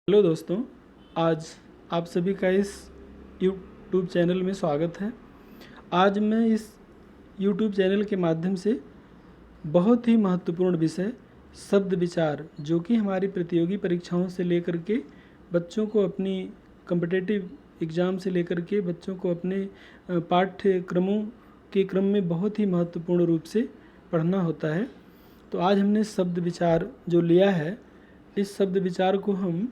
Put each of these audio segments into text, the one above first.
Hello दोस्तों, आज आप सभी का इस यूट्यूब चैनल में स्वागत है। आज मैं इस यूट्यूब चैनल के माध्यम से बहुत ही महत्वपूर्ण विषय शब्द विचार, जो कि हमारी प्रतियोगी परीक्षाओं से लेकर के बच्चों को अपनी कॉम्पिटिटिव एग्ज़ाम से लेकर के बच्चों को अपने पाठ्यक्रमों के क्रम में बहुत ही महत्वपूर्ण रूप से पढ़ना होता है। तो आज हमने शब्द विचार जो लिया है, इस शब्द विचार को हम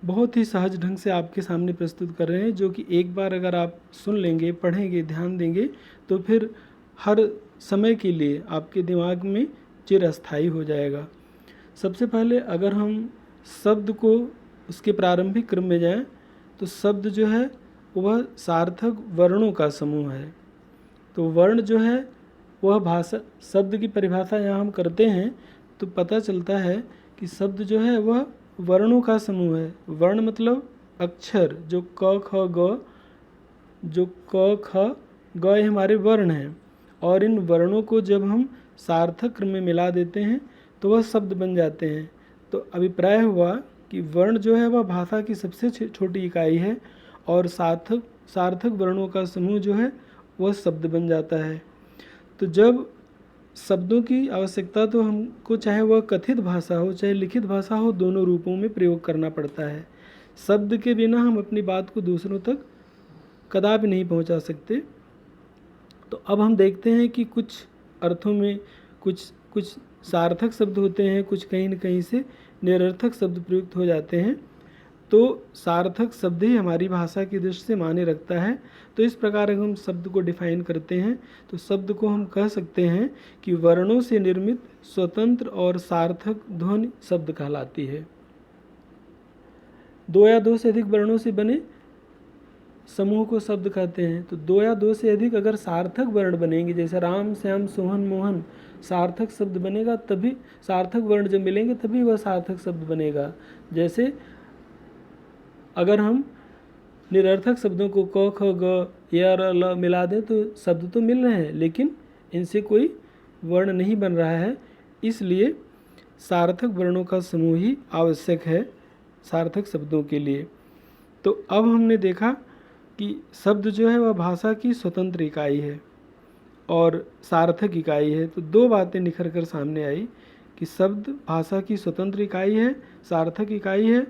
बहुत ही सहज ढंग से आपके सामने प्रस्तुत कर रहे हैं, जो कि एक बार अगर आप सुन लेंगे, पढ़ेंगे, ध्यान देंगे तो फिर हर समय के लिए आपके दिमाग में चिरस्थायी हो जाएगा। सबसे पहले अगर हम शब्द को उसके प्रारंभिक क्रम में जाएं, तो शब्द जो है वह सार्थक वर्णों का समूह है। तो वर्ण जो है वह भाषा, शब्द की परिभाषा यहाँ हम करते हैं तो पता चलता है कि शब्द जो है वह वर्णों का समूह है। वर्ण मतलब अक्षर, जो क ख ग, जो क ख ग ये हमारे वर्ण हैं, और इन वर्णों को जब हम सार्थक क्रम में मिला देते हैं तो वह शब्द बन जाते हैं। तो अभिप्राय हुआ कि वर्ण जो है वह भाषा की सबसे छोटी इकाई है, और सार्थक वर्णों का समूह जो है वह शब्द बन जाता है। तो जब शब्दों की आवश्यकता तो हमको, चाहे वह कथित भाषा हो चाहे लिखित भाषा हो, दोनों रूपों में प्रयोग करना पड़ता है। शब्द के बिना हम अपनी बात को दूसरों तक कदापि नहीं पहुंचा सकते। तो अब हम देखते हैं कि कुछ अर्थों में कुछ सार्थक शब्द होते हैं, कुछ कहीं न कहीं से निरर्थक शब्द प्रयुक्त हो जाते हैं। तो सार्थक शब्द ही हमारी भाषा की दृष्टि से मायने रखता है। तो इस प्रकार अगर हम शब्द को डिफाइन करते हैं तो शब्द को हम कह सकते हैं कि वर्णों से निर्मित स्वतंत्र और सार्थक ध्वनि शब्द कहलाती है। दो या दो से अधिक वर्णों से बने समूह को शब्द कहते हैं। तो दो या दो से अधिक अगर सार्थक वर्ण बनेंगे, जैसे राम, श्याम, सोहन, मोहन, सार्थक शब्द बनेगा, तभी सार्थक वर्ण जब मिलेंगे तभी वह सार्थक शब्द बनेगा। जैसे अगर हम निरर्थक शब्दों को क ख ग य र ल मिला दें तो शब्द तो मिल रहे हैं, लेकिन इनसे कोई वर्ण नहीं बन रहा है। इसलिए सार्थक वर्णों का समूह ही आवश्यक है सार्थक शब्दों के लिए। तो अब हमने देखा कि शब्द जो है वह भाषा की स्वतंत्र इकाई है और सार्थक इकाई है। तो दो बातें निखर कर सामने आई कि शब्द भाषा की स्वतंत्र इकाई है, सार्थक इकाई है,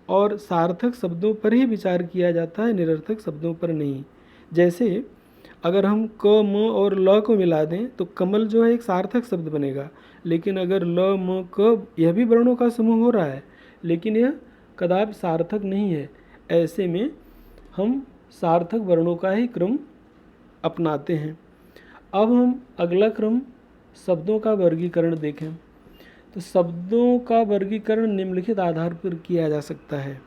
और सार्थक शब्दों पर ही विचार किया जाता है, निरर्थक शब्दों पर नहीं। जैसे अगर हम क, म और ल को मिला दें तो कमल जो है एक सार्थक शब्द बनेगा, लेकिन अगर ल, म, क यह भी वर्णों का समूह हो रहा है, लेकिन यह कदापि सार्थक नहीं है। ऐसे में हम सार्थक वर्णों का ही क्रम अपनाते हैं। अब हम अगला क्रम शब्दों का वर्गीकरण देखें। तो शब्दों का वर्गीकरण निम्नलिखित आधार पर किया जा सकता है।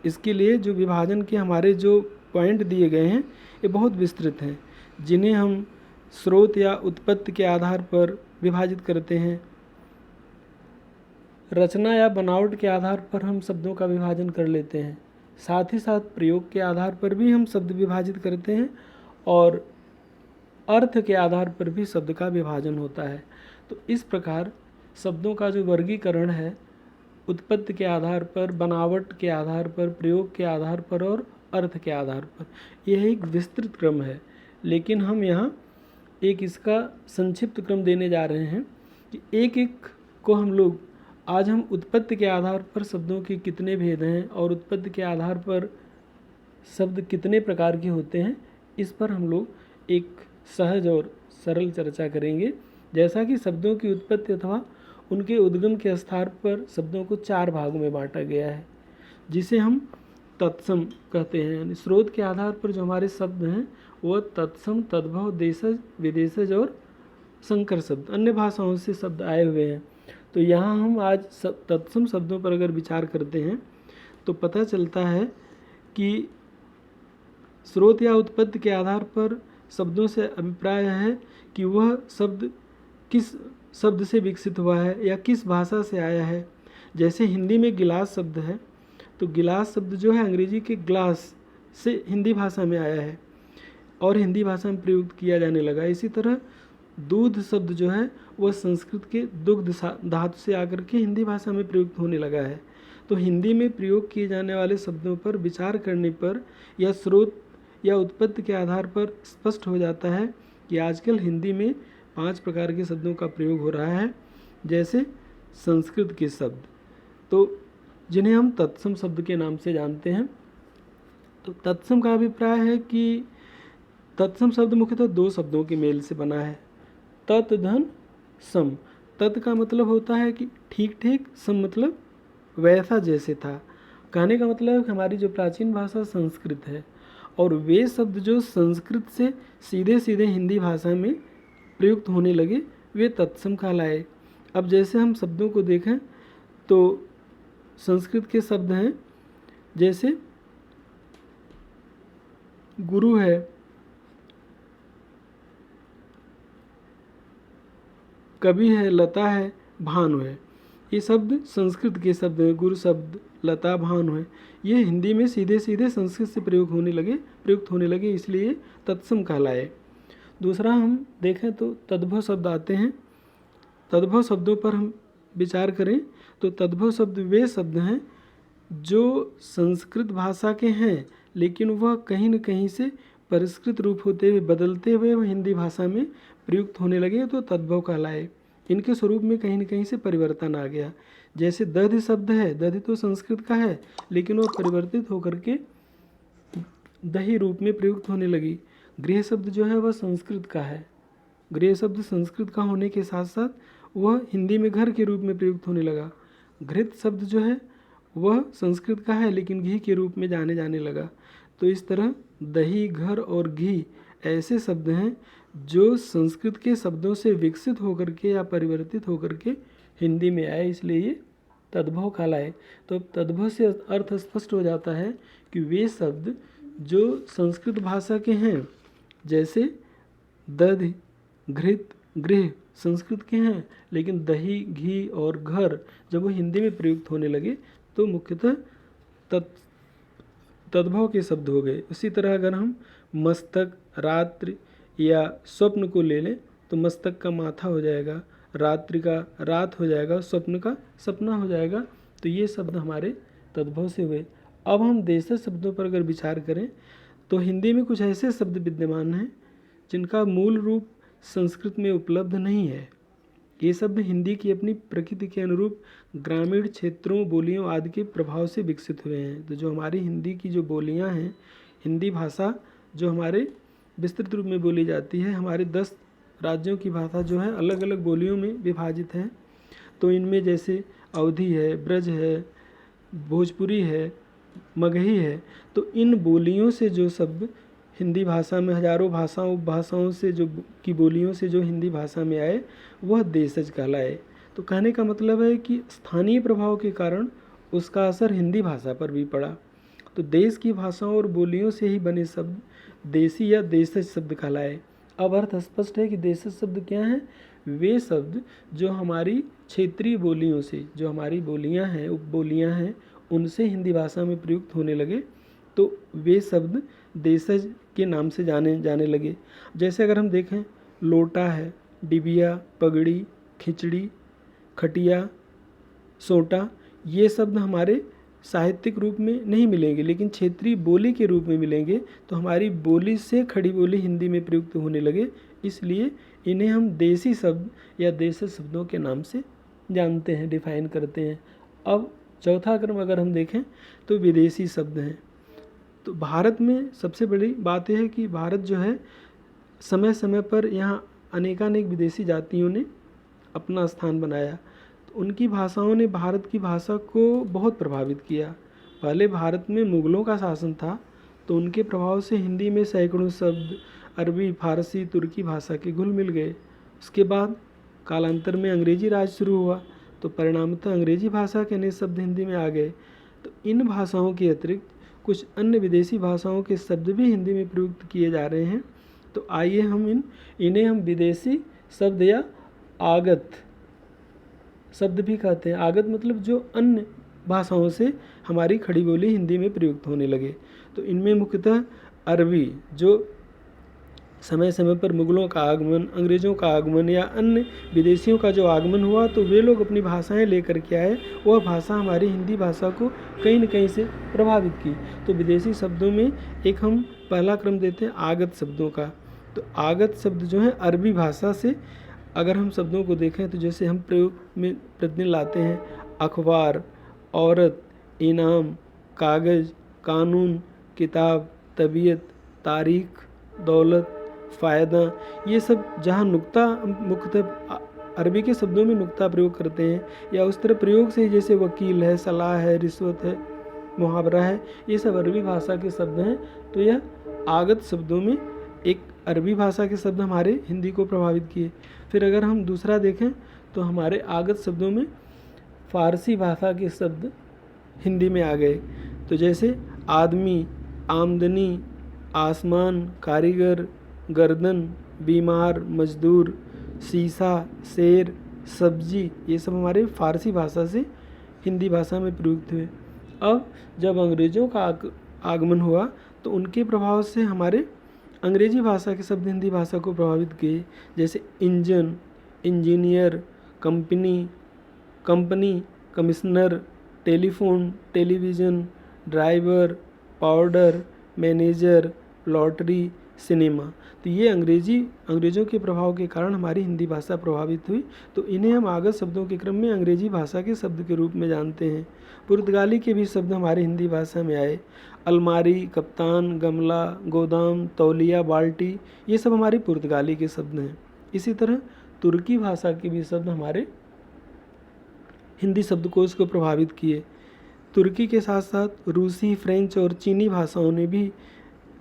इसके लिए जो विभाजन के हमारे जो पॉइंट दिए गए हैं ये बहुत विस्तृत हैं, जिन्हें हम स्रोत या उत्पत्ति के आधार पर विभाजित करते हैं। रचना या बनावट के आधार पर हम शब्दों का विभाजन कर लेते हैं। साथ ही साथ प्रयोग के आधार पर भी हम शब्द विभाजित करते हैं, और अर्थ के आधार पर भी शब्द का विभाजन होता है। तो इस प्रकार शब्दों का जो वर्गीकरण है, उत्पत्ति के आधार पर, बनावट के आधार पर, प्रयोग के आधार पर और अर्थ के आधार पर, यह एक विस्तृत क्रम है। लेकिन हम यहाँ एक इसका संक्षिप्त क्रम देने जा रहे हैं कि एक एक को हम लोग, आज हम उत्पत्ति के आधार पर शब्दों के कितने भेद हैं और उत्पत्ति के आधार पर शब्द कितने प्रकार के होते हैं, इस पर हम लोग एक सहज और सरल चर्चा करेंगे। जैसा कि शब्दों की उत्पत्ति अथवा उनके उद्गम के स्थान पर शब्दों को चार भागों में बांटा गया है, जिसे हम तत्सम कहते हैं। यानी स्रोत के आधार पर जो हमारे शब्द हैं वह तत्सम, तद्भव, देशज, विदेशज और संकर शब्द, अन्य भाषाओं से शब्द आए हुए हैं। तो यहाँ हम आज तत्सम शब्दों पर अगर विचार करते हैं तो पता चलता है कि स्रोत या उत्पत्ति के आधार पर शब्दों से अभिप्राय है कि वह शब्द किस शब्द से विकसित हुआ है या किस भाषा से आया है। जैसे हिंदी में गिलास शब्द है, तो गिलास शब्द जो है अंग्रेजी के ग्लास से हिंदी भाषा में आया है और हिंदी भाषा में प्रयुक्त किया जाने लगा। इसी तरह दूध शब्द जो है वह संस्कृत के दुग्ध धातु से आकर के हिंदी भाषा में प्रयुक्त होने लगा है। तो हिंदी में प्रयोग किए जाने वाले शब्दों पर विचार करने पर या स्रोत या उत्पत्ति के आधार पर स्पष्ट हो जाता है कि आजकल हिंदी में 5 प्रकार के शब्दों का प्रयोग हो रहा है। जैसे संस्कृत के शब्द, तो जिन्हें हम तत्सम शब्द के नाम से जानते हैं। तो तत्सम का अभिप्राय है कि तत्सम शब्द मुख्यतः 2 शब्दों के मेल से बना है, तत् धन सम। तत् का मतलब होता है कि ठीक ठीक, सम मतलब वैसा जैसे था। कहने का मतलब है कि हमारी जो प्राचीन भाषा संस्कृत है और वे शब्द जो संस्कृत से सीधे सीधे हिंदी भाषा में प्रयुक्त होने लगे वे तत्सम कहलाए। अब जैसे हम शब्दों को देखें तो संस्कृत के शब्द हैं, जैसे गुरु है, कवि है, लता है, भानु है। ये शब्द संस्कृत के शब्द हैं। गुरु शब्द, लता, भानु है, ये हिंदी में सीधे सीधे संस्कृत से प्रयुक्त होने लगे, इसलिए तत्सम कहलाए। दूसरा हम देखें तो तद्भव शब्द आते हैं। तद्भव शब्दों पर हम विचार करें तो तद्भव शब्द वे शब्द हैं जो संस्कृत भाषा के हैं, लेकिन वह कहीं न कहीं से परिष्कृत रूप होते हुए, बदलते हुए वह हिंदी भाषा में प्रयुक्त होने लगे, तो तद्भव कहलाए। इनके स्वरूप में कहीं न कहीं से परिवर्तन आ गया। जैसे दधि शब्द है, दधि तो संस्कृत का है, लेकिन वह परिवर्तित होकर के दही रूप में प्रयुक्त होने लगी। गृह शब्द जो है वह संस्कृत का है। गृह शब्द संस्कृत का होने के साथ साथ वह हिंदी में घर के रूप में प्रयुक्त होने लगा। घृत शब्द जो है वह संस्कृत का है, लेकिन घी के रूप में जाने लगा। तो इस तरह दही, घर और घी ऐसे शब्द हैं जो संस्कृत के शब्दों से विकसित होकर के या परिवर्तित होकर के हिंदी में आए, इसलिए ये तद्भव कहलाए। तो तद्भव से अर्थ स्पष्ट हो जाता है कि वे शब्द जो संस्कृत भाषा के हैं, जैसे दधि, घृत, गृह संस्कृत के हैं, लेकिन दही, घी और घर जब वो हिंदी में प्रयुक्त होने लगे तो मुख्यतः तद्भव के शब्द हो गए। उसी तरह अगर हम मस्तक, रात्रि या स्वप्न को ले लें तो मस्तक का माथा हो जाएगा, रात्रि का रात हो जाएगा, स्वप्न का सपना हो जाएगा। तो ये शब्द हमारे तद्भव से हुए। अब हम देशज शब्दों पर अगर विचार करें तो हिंदी में कुछ ऐसे शब्द विद्यमान हैं जिनका मूल रूप संस्कृत में उपलब्ध नहीं है। ये शब्द हिंदी की अपनी प्रकृति के अनुरूप ग्रामीण क्षेत्रों, बोलियों आदि के प्रभाव से विकसित हुए हैं। तो जो हमारी हिंदी की जो बोलियां हैं, हिंदी भाषा जो हमारे विस्तृत रूप में बोली जाती है, हमारे 10 राज्यों की भाषा जो है अलग अलग बोलियों में विभाजित है। तो इनमें जैसे अवधी है, ब्रज है, भोजपुरी है, मगही है। तो इन बोलियों से जो शब्द हिंदी भाषा में हजारों उपभाषाओं से जो की बोलियों से जो हिंदी भाषा में आए वह देशज कहलाए। तो कहने का मतलब है कि स्थानीय प्रभाव के कारण उसका असर हिंदी भाषा पर भी पड़ा। तो देश की भाषाओं और बोलियों से ही बने शब्द देशी या देशज शब्द कहलाए। अब अर्थ स्पष्ट है कि देशज शब्द क्या हैं? वे शब्द जो हमारी क्षेत्रीय बोलियों से, जो हमारी बोलियां हैं, उपबोलियां हैं, उनसे हिंदी भाषा में प्रयुक्त होने लगे, तो वे शब्द देशज के नाम से जाने लगे। जैसे अगर हम देखें, लोटा है, डिबिया, पगड़ी, खिचड़ी, खटिया, सोटा, ये शब्द हमारे साहित्यिक रूप में नहीं मिलेंगे, लेकिन क्षेत्रीय बोली के रूप में मिलेंगे। तो हमारी बोली से खड़ी बोली हिंदी में प्रयुक्त होने लगे, इसलिए इन्हें हम देसी शब्द या देशज शब्दों के नाम से जानते हैं, डिफाइन करते हैं। अब चौथा क्रम अगर हम देखें तो विदेशी शब्द हैं। तो भारत में सबसे बड़ी बात यह है कि भारत जो है समय समय पर यहाँ अनेकानेक विदेशी जातियों ने अपना स्थान बनाया। तो उनकी भाषाओं ने भारत की भाषा को बहुत प्रभावित किया। पहले भारत में मुग़लों का शासन था, तो उनके प्रभाव से हिंदी में सैकड़ों शब्द अरबी, फारसी, तुर्की भाषा के घुल मिल गए। उसके बाद कालांतर में अंग्रेजी राज शुरू हुआ, तो परिणामतः अंग्रेजी भाषा के अनेक शब्द हिंदी में आ गए। तो इन भाषाओं के अतिरिक्त कुछ अन्य विदेशी भाषाओं के शब्द भी हिंदी में प्रयुक्त किए जा रहे हैं। तो आइए हम इन्हें हम विदेशी शब्द या आगत शब्द भी कहते हैं। आगत मतलब जो अन्य भाषाओं से हमारी खड़ी बोली हिंदी में प्रयुक्त होने लगे। तो इनमें मुख्यतः अरबी जो समय समय पर मुग़लों का आगमन, अंग्रेज़ों का आगमन या अन्य विदेशियों का जो आगमन हुआ तो वे लोग अपनी भाषाएं लेकर के आए। वह भाषा हमारी हिंदी भाषा को कहीं न कहीं से प्रभावित की। तो विदेशी शब्दों में एक हम पहला क्रम देते हैं आगत शब्दों का। तो आगत शब्द जो है अरबी भाषा से अगर हम शब्दों को देखें तो जैसे हम प्रयोग में प्रतिदिन लाते हैं अखबार, औरत, इनाम, कागज़, कानून, किताब, तबीयत, तारीख, दौलत, फ़ायदा, ये सब जहाँ नुक्ता मुख्यतः अरबी के शब्दों में नुक्ता प्रयोग करते हैं या उस तरह प्रयोग से जैसे वकील है, सलाह है, रिश्वत है, मुहावरा है, ये सब अरबी भाषा के शब्द हैं। तो यह आगत शब्दों में एक अरबी भाषा के शब्द हमारे हिंदी को प्रभावित किए। फिर अगर हम दूसरा देखें तो हमारे आगत शब्दों में फ़ारसी भाषा के शब्द हिंदी में आ गए। तो जैसे आदमी, आमदनी, आसमान, कारीगर, गर्दन, बीमार, मजदूर, शीशा, शेर, सब्जी, ये सब हमारे फ़ारसी भाषा से हिंदी भाषा में प्रयुक्त हुए। अब जब अंग्रेज़ों का आगमन हुआ तो उनके प्रभाव से हमारे अंग्रेजी भाषा के शब्द हिंदी भाषा को प्रभावित किए। जैसे engine, engineer, company, commissioner, telephone, television, driver, powder, manager, lottery, cinema. तो ये अंग्रेज़ों के प्रभाव के कारण हमारी हिंदी भाषा प्रभावित हुई। तो इन्हें हम आगत शब्दों के क्रम में अंग्रेजी भाषा के शब्द के रूप में जानते हैं। पुर्तगाली के भी शब्द हमारी हिंदी भाषा में आए। अलमारी, कप्तान, गमला, गोदाम, तौलिया, बाल्टी, ये सब हमारी पुर्तगाली के शब्द हैं। इसी तरह तुर्की भाषा के भी शब्द हमारे हिंदी शब्दकोश को प्रभावित किए। तुर्की के साथ साथ रूसी, फ्रेंच और चीनी भाषाओं ने भी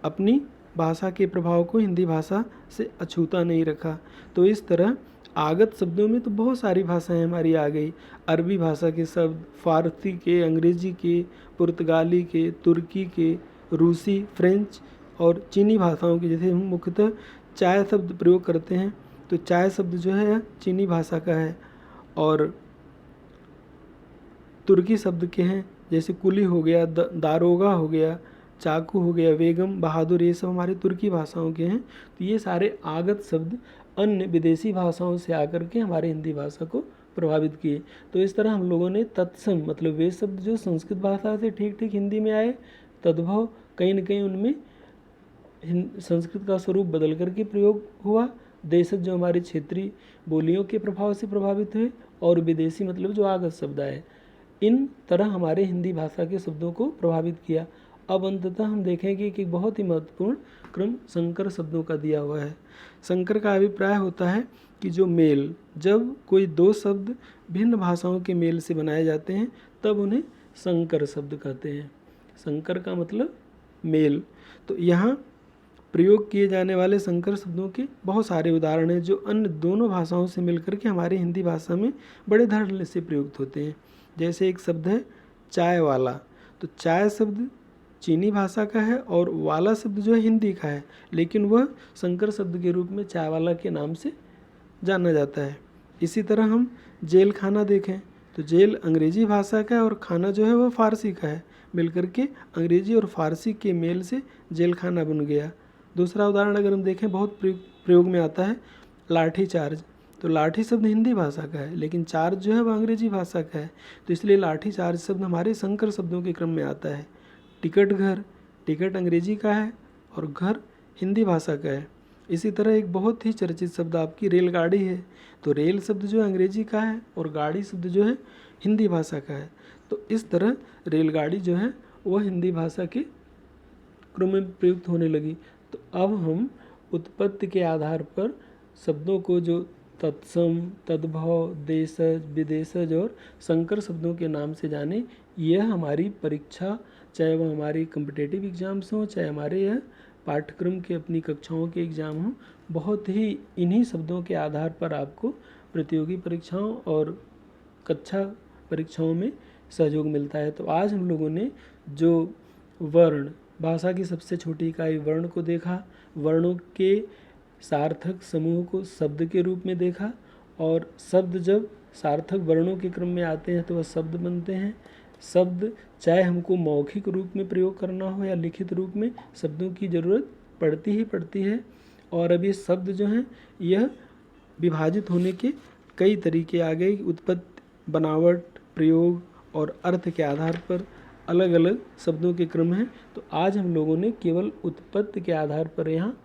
अपनी भाषा के प्रभाव को हिंदी भाषा से अछूता नहीं रखा। तो इस तरह आगत शब्दों में तो बहुत सारी भाषाएं हमारी आ गई। अरबी भाषा के शब्द, फ़ारसी के, अंग्रेज़ी के, पुर्तगाली के, तुर्की के, रूसी, फ्रेंच और चीनी भाषाओं के। जैसे हम मुख्यतः चाय शब्द प्रयोग करते हैं तो चाय शब्द जो है चीनी भाषा का है और तुर्की शब्द के हैं। जैसे कुली हो गया, दारोगा हो गया, चाकू हो गया, बेगम, बहादुर, ये सब हमारे तुर्की भाषाओं के हैं। तो ये सारे आगत शब्द अन्य विदेशी भाषाओं से आकर के हमारे हिंदी भाषा को प्रभावित किए। तो इस तरह हम लोगों ने तत्सम मतलब वे शब्द जो संस्कृत भाषा से ठीक ठीक हिंदी में आए, तद्भव कहीं न कहीं उनमें संस्कृत का स्वरूप बदल करके प्रयोग हुआ। देशज जो हमारे क्षेत्रीय बोलियों के प्रभाव से प्रभावित हुए और विदेशी मतलब जो आगत शब्द आए, इन तरह हमारे हिंदी भाषा के शब्दों को प्रभावित किया। अब अंततः हम देखेंगे कि बहुत ही महत्वपूर्ण क्रम संकर शब्दों का दिया हुआ है। संकर का अभिप्राय होता है कि जो मेल, जब कोई दो शब्द भिन्न भाषाओं के मेल से बनाए जाते हैं तब उन्हें संकर शब्द कहते हैं। संकर का मतलब मेल। तो यहाँ प्रयोग किए जाने वाले संकर शब्दों के बहुत सारे उदाहरण हैं जो अन्य दोनों भाषाओं से मिलकर के हमारी हिंदी भाषा में बड़े धड़ल्ले से प्रयुक्त होते हैं। जैसे एक शब्द है चाय वाला। तो चाय शब्द चीनी भाषा का है और वाला शब्द जो है हिंदी का है, लेकिन वह संकर शब्द के रूप में चाय वाला के नाम से जाना जाता है। इसी तरह हम जेल खाना देखें तो जेल अंग्रेजी भाषा का है और खाना जो है वह फ़ारसी का है। मिलकर के अंग्रेजी और फ़ारसी के मेल से जेल खाना बन गया। दूसरा उदाहरण अगर हम देखें बहुत प्रयोग में आता है लाठी चार्ज। तो लाठी शब्द हिंदी भाषा का है लेकिन चार्ज जो है वह अंग्रेजी भाषा का है, तो इसलिए लाठी चार्ज शब्द हमारे संकर शब्दों के क्रम में आता है। टिकट घर, टिकट अंग्रेजी का है और घर हिंदी भाषा का है। इसी तरह एक बहुत ही चर्चित शब्द आपकी रेलगाड़ी है। तो रेल शब्द जो है अंग्रेजी का है और गाड़ी शब्द जो है हिंदी भाषा का है। तो इस तरह रेलगाड़ी जो है वह हिंदी भाषा के क्रम में प्रयुक्त होने लगी। तो अब हम उत्पत्ति के आधार पर शब्दों को जो तत्सम, तद्भव, देशज, विदेशज और संकर शब्दों के नाम से जाने, यह हमारी परीक्षा, चाहे वह हमारी कॉम्पिटिटिव एग्ज़ाम्स हों, चाहे हमारे यह पाठ्यक्रम के अपनी कक्षाओं के एग्ज़ाम हों, बहुत ही इन्हीं शब्दों के आधार पर आपको प्रतियोगी परीक्षाओं और कक्षा परीक्षाओं में सहयोग मिलता है। तो आज हम लोगों ने जो वर्ण, भाषा की सबसे छोटी इकाई वर्ण को देखा, वर्णों के सार्थक समूह को शब्द के रूप में देखा और शब्द जब सार्थक वर्णों के क्रम में आते हैं तो वह शब्द बनते हैं। शब्द चाहे हमको मौखिक रूप में प्रयोग करना हो या लिखित रूप में, शब्दों की ज़रूरत पड़ती ही पड़ती है। और अब ये शब्द जो हैं यह विभाजित होने के कई तरीके आ गए। उत्पत्ति, बनावट, प्रयोग और अर्थ के आधार पर अलग अलग शब्दों के क्रम हैं। तो आज हम लोगों ने केवल उत्पत्ति के आधार पर यहाँ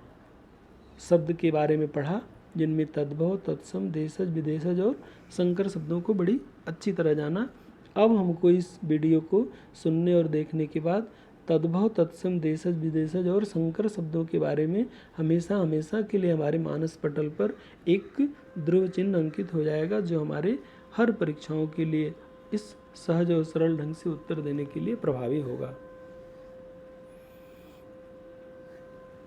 शब्द के बारे में पढ़ा, जिनमें तद्भव, तत्सम, देशज, विदेशज और संकर शब्दों को बड़ी अच्छी तरह जाना। अब हमको इस वीडियो को सुनने और देखने के बाद तद्भव, तत्सम, देशज, विदेशज और संकर शब्दों के बारे में हमेशा हमेशा के लिए हमारे मानस पटल पर एक ध्रुव चिन्ह अंकित हो जाएगा, जो हमारे हर परीक्षाओं के लिए इस सहज और सरल ढंग से उत्तर देने के लिए प्रभावी होगा।